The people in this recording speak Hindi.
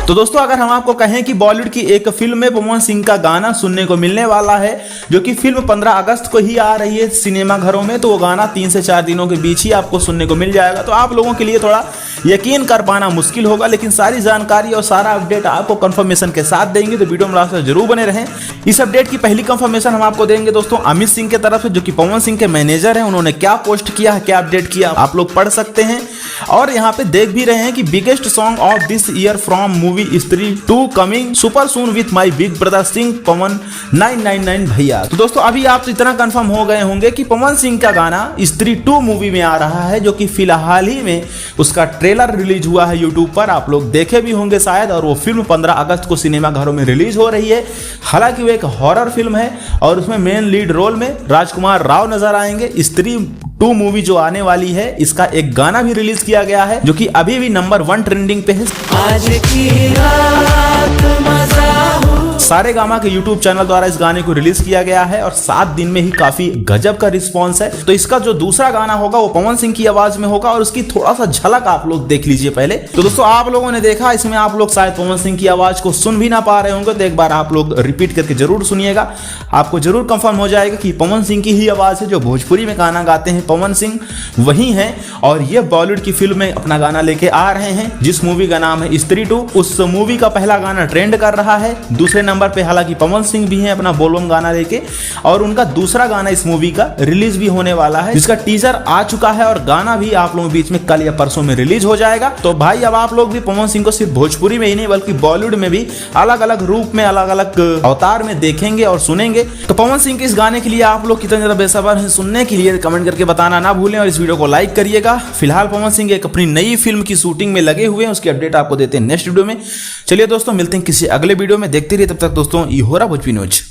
तो दोस्तों अगर हम आपको कहें कि बॉलीवुड की एक फिल्म में पवन सिंह का गाना सुनने को मिलने वाला है, जो कि फिल्म 15 अगस्त को ही आ रही है सिनेमा घरों में, तो वो गाना 3 से 4 दिनों के बीच ही आपको सुनने को मिल जाएगा। तो आप लोगों के लिए थोड़ा यकीन कर पाना मुश्किल होगा, लेकिन सारी जानकारी और सारा अपडेट आपको कंफर्मेशन के साथ देंगे, तो वीडियो में लास्ट तक जरूर बने रहें। इस अपडेट की पहली कंफर्मेशन हम आपको देंगे दोस्तों अमित सिंह के तरफ से, जो कि पवन सिंह के मैनेजर हैं। उन्होंने क्या पोस्ट किया है, क्या अपडेट किया, आप लोग पढ़ सकते हैं और यहाँ पे देख भी रहे हैं कि biggest song of this year from movie Stree 2 coming super soon with my big brother Singh Pawan 999 भैया। तो दोस्तों अभी आप तो इतना कंफर्म हो गए होंगे कि पवन सिंह का गाना स्त्री 2 मूवी में आ रहा है, जो कि फिलहाल ही में उसका ट्रेलर रिलीज हुआ है यूट्यूब पर, आप लोग देखे भी होंगे शायद। और वो फिल्म 15 अगस्त को सिनेमा घरों में रिलीज हो रही है। हालांकि वो एक हॉरर फिल्म है और उसमें मेन लीड रोल में राजकुमार राव नजर आएंगे। स्त्री 2 मूवी जो आने वाली है, इसका एक गाना भी रिलीज किया गया है, जो कि अभी भी नंबर 1 ट्रेंडिंग पे है। आज की रात मजा हो। सारे गामा के YouTube चैनल द्वारा इस गाने को रिलीज किया गया है और 7 दिन में ही काफी गजब का रिस्पांस है। तो इसका जो दूसरा गाना होगा वो पवन सिंह की आवाज में होगा और उसकी थोड़ा सा झलक आप लोग देख लीजिए पहले। तो दोस्तों आप लोगों ने देखा, इसमें आप लोग शायद पवन सिंह की आवाज को सुन भी ना पा रहे होंगे, तो एक बार आप लोग रिपीट करके जरूर सुनिएगा, आपको जरूर कंफर्म हो जाएगा कि पवन सिंह की ही आवाज है। जो भोजपुरी में गाना गाते हैं पवन सिंह वही है और ये बॉलीवुड की फिल्म में अपना गाना लेके आ रहे हैं, जिस मूवी का नाम है स्त्री 2। उस मूवी का पहला गाना ट्रेंड कर रहा है। दूसरे नंबर पे हालांकि पवन सिंह भी हैं अपना बोलबम गाना लेके, और उनका दूसरा गाना इस मूवी का रिलीज भी होने वाला है, जिसका टीजर आ चुका है और गाना भी आप लोगों के बीच में कल या परसों में रिलीज हो जाएगा। तो भाई अब आप लोग भी पवन सिंह को सिर्फ भोजपुरी में ही नहीं बल्कि बॉलीवुड में भी अलग अलग रूप में, अलग अलग अवतार में देखेंगे और सुनेंगे। तो पवन सिंह के इस गाने के लिए आप लोग कितने ज्यादा बेसब्र हैं सुनने के लिए, कमेंट करके बताना ना भूलें और इस वीडियो को लाइक करिएगा। फिलहाल पवन सिंह एक अपनी नई फिल्म की शूटिंग में लगे हुए हैं, उसकी अपडेट आपको देते हैं नेक्स्ट वीडियो में। चलिए दोस्तों मिलते हैं किसी अगले वीडियो में, देखते रहिए तब तक दोस्तों ये हो रहा भोजपुरी न्यूज।